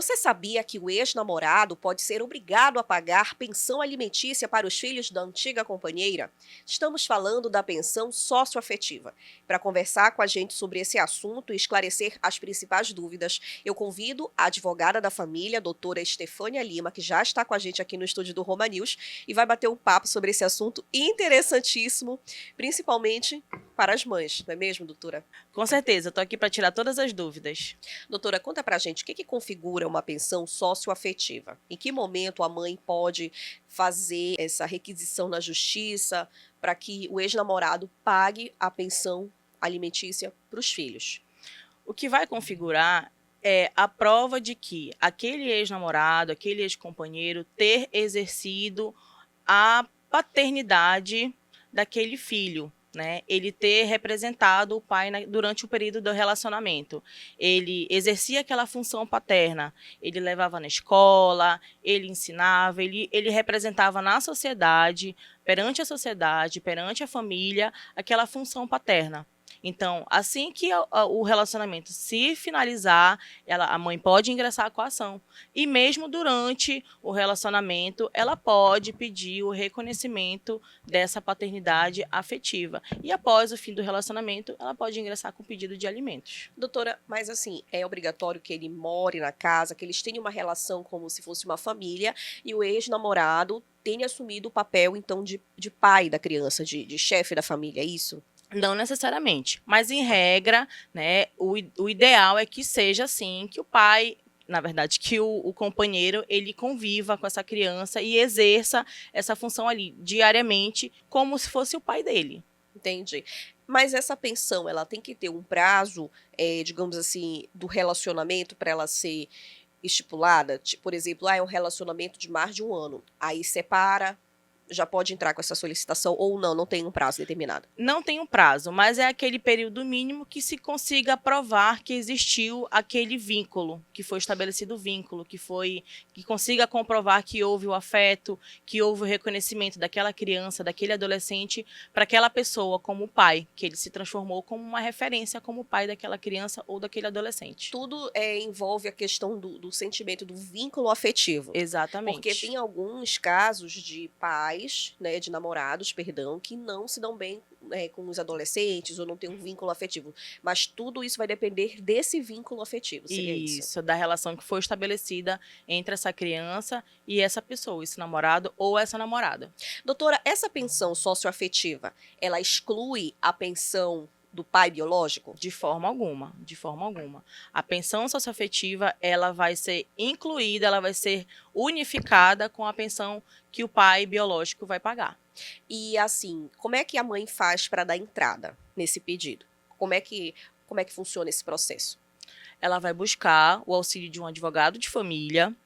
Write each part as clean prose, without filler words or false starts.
Você sabia que o ex-namorado pode ser obrigado a pagar pensão alimentícia para os filhos da antiga companheira? Estamos falando da pensão socioafetiva. Para conversar com a gente sobre esse assunto e esclarecer as principais dúvidas, eu convido a advogada da família, doutora Estefânia Lima, que já está com a gente aqui no estúdio do Roma News e vai bater um papo sobre esse assunto interessantíssimo, principalmente para as mães, não é mesmo, doutora? Com certeza, estou aqui para tirar todas as dúvidas. Doutora, conta pra gente o que configura uma pensão socioafetiva? Em que momento a mãe pode fazer essa requisição na justiça para que o ex-namorado pague a pensão alimentícia para os filhos? O que vai configurar é a prova de que aquele ex-namorado, aquele ex-companheiro ter exercido a paternidade daquele filho, né? Ele ter representado o pai durante o período do relacionamento. Ele exercia aquela função paterna, ele levava na escola, ele ensinava, ele representava na sociedade, perante a família, aquela função paterna. Então, assim que o relacionamento se finalizar, a mãe pode ingressar com a ação. E mesmo durante o relacionamento, ela pode pedir o reconhecimento dessa paternidade afetiva. E após o fim do relacionamento, ela pode ingressar com o pedido de alimentos. Doutora, mas assim, é obrigatório que ele more na casa, que eles tenham uma relação como se fosse uma família e o ex-namorado tenha assumido o papel, então, de pai da criança, de chefe da família, é isso? Não necessariamente, mas em regra, né, o ideal é que seja assim, que o pai, na verdade, que o companheiro, ele conviva com essa criança e exerça essa função ali diariamente, como se fosse o pai dele. Entendi. Mas essa pensão, ela tem que ter um prazo, digamos assim, do relacionamento para ela ser estipulada? Por exemplo, é um relacionamento de mais de um ano, aí separa, já pode entrar com essa solicitação ou não, não tem um prazo determinado? Não tem um prazo, mas é aquele período mínimo que se consiga provar que existiu aquele vínculo, que foi estabelecido o vínculo, que consiga comprovar que houve o afeto, que houve o reconhecimento daquela criança, daquele adolescente para aquela pessoa como pai, que ele se transformou como uma referência como pai daquela criança ou daquele adolescente. Tudo envolve a questão do sentimento, do vínculo afetivo. Porque Exatamente. tem alguns casos de pais, né, de namorados, perdão, que não se dão bem com os adolescentes ou não tem um vínculo afetivo. Mas tudo isso vai depender desse vínculo afetivo, seria isso? Isso, da relação que foi estabelecida entre essa criança e essa pessoa, esse namorado ou essa namorada. Doutora, essa pensão socioafetiva, ela exclui a pensão do pai biológico? De forma alguma, de forma alguma. A pensão socioafetiva, ela vai ser incluída, ela vai ser unificada com a pensão que o pai biológico vai pagar. E assim, como é que a mãe faz para dar entrada nesse pedido? Como é que funciona esse processo? Ela vai buscar o auxílio de um advogado de família,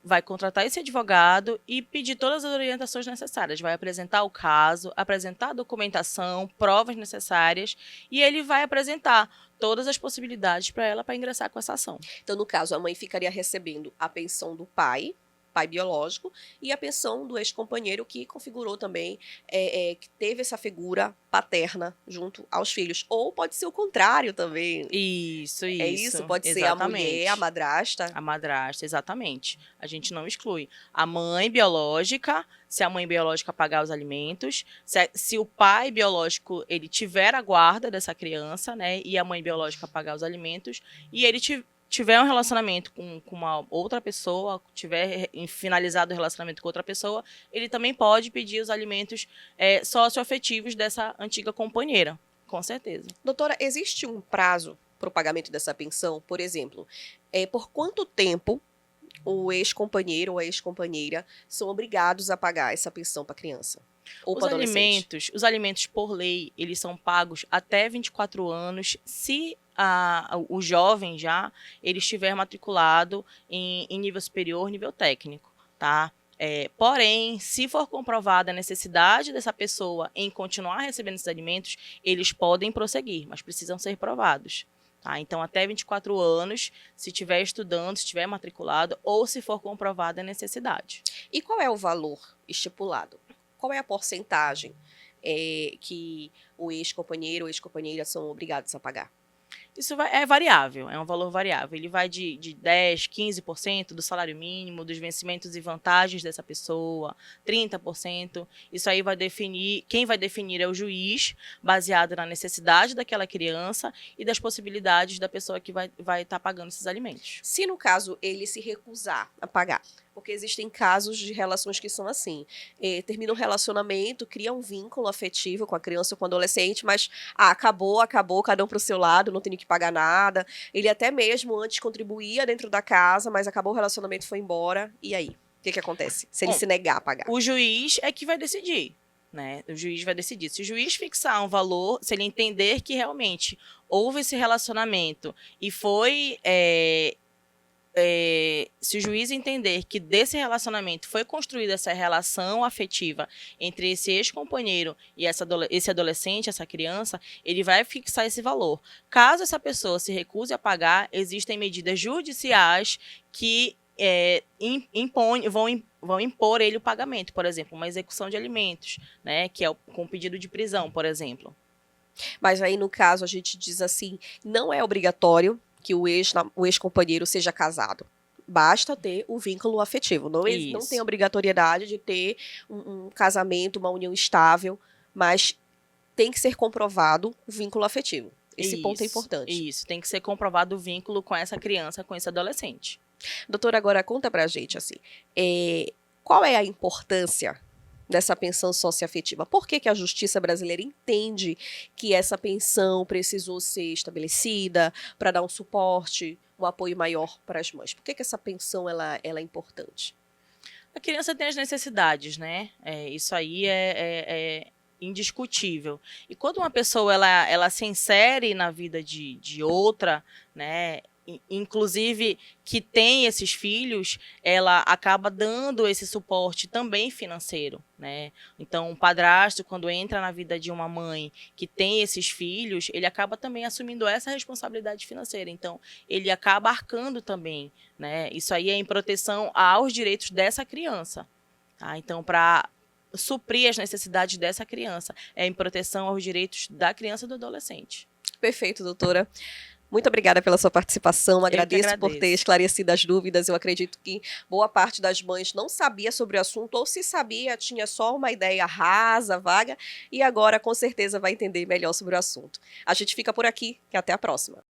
vai contratar esse advogado e pedir todas as orientações necessárias. Vai apresentar o caso, apresentar a documentação, provas necessárias e ele vai apresentar todas as possibilidades para ela para ingressar com essa ação. Então, no caso, a mãe ficaria recebendo a pensão do pai biológico, e a pensão do ex-companheiro que configurou também, que teve essa figura paterna junto aos filhos. Ou pode ser o contrário também. Isso, É isso? isso, Pode ser a mulher, a exatamente. madrasta. A madrasta, exatamente. A gente não exclui. A mãe biológica, se a mãe biológica pagar os alimentos, se o pai biológico ele tiver a guarda dessa criança, né, e a mãe biológica pagar os alimentos, e ele tiver um relacionamento com uma outra pessoa, tiver finalizado o relacionamento com outra pessoa, ele também pode pedir os alimentos socioafetivos dessa antiga companheira, com certeza. Doutora, existe um prazo para o pagamento dessa pensão? Por exemplo, por quanto tempo o ex-companheiro ou a ex-companheira são obrigados a pagar essa pensão para a criança ou para o adolescente? Os alimentos por lei, eles são pagos até 24 anos, se o jovem já ele estiver matriculado em nível superior, nível técnico, tá? Porém, se for comprovada a necessidade dessa pessoa em continuar recebendo esses alimentos, eles podem prosseguir, mas precisam ser provados. Tá? Então, até 24 anos, se estiver estudando, se estiver matriculado ou se for comprovada a necessidade. E qual é o valor estipulado? Qual é a porcentagem que o ex-companheiro ou ex-companheira são obrigados a pagar? Isso é variável, é um valor variável. Ele vai de 10%, 15% do salário mínimo, dos vencimentos e vantagens dessa pessoa, 30%. Isso aí vai definir, quem vai definir é o juiz, baseado na necessidade daquela criança e das possibilidades da pessoa que vai estar pagando esses alimentos. Se no caso ele se recusar a pagar, porque existem casos de relações que são assim, termina um relacionamento, cria um vínculo afetivo com a criança ou com o adolescente, mas acabou, cada um pro seu lado, não tem que pagar nada. Ele até mesmo antes contribuía dentro da casa, mas acabou o relacionamento, foi embora, e aí? O que acontece se ele Bom, se negar a pagar? O juiz é que vai decidir. Né? O juiz vai decidir. Se o juiz fixar um valor, se ele entender que realmente houve esse relacionamento e foi se o juiz entender que desse relacionamento foi construída essa relação afetiva entre esse ex-companheiro e esse adolescente, essa criança, ele vai fixar esse valor. Caso essa pessoa se recuse a pagar, existem medidas judiciais que vão impor ele o pagamento, por exemplo, uma execução de alimentos, né, que é com pedido de prisão, por exemplo. Mas aí, no caso, a gente diz assim, não é obrigatório que o ex-companheiro seja casado. Basta ter o vínculo afetivo. Não tem obrigatoriedade de ter um casamento, uma união estável, mas tem que ser comprovado o vínculo afetivo. Esse ponto é importante. Isso, tem que ser comprovado o vínculo com essa criança, com esse adolescente. Doutora, agora conta pra gente, assim, qual é a importância dessa pensão socioafetiva? Por que a justiça brasileira entende que essa pensão precisou ser estabelecida para dar um suporte, um apoio maior para as mães? Por que essa pensão ela é importante? A criança tem as necessidades, né? Isso aí é indiscutível. E quando uma pessoa ela se insere na vida de outra, né? Inclusive que tem esses filhos, ela acaba dando esse suporte também financeiro, né? Então, um padrasto, quando entra na vida de uma mãe que tem esses filhos, ele acaba também assumindo essa responsabilidade financeira. Então, ele acaba arcando também, né? Isso aí é em proteção aos direitos dessa criança, tá? Então, para suprir as necessidades dessa criança, é em proteção aos direitos da criança e do adolescente. Perfeito, doutora. Muito obrigada pela sua participação, agradeço por ter esclarecido as dúvidas. Eu acredito que boa parte das mães não sabia sobre o assunto, ou se sabia, tinha só uma ideia rasa, vaga, e agora com certeza vai entender melhor sobre o assunto. A gente fica por aqui, e até a próxima.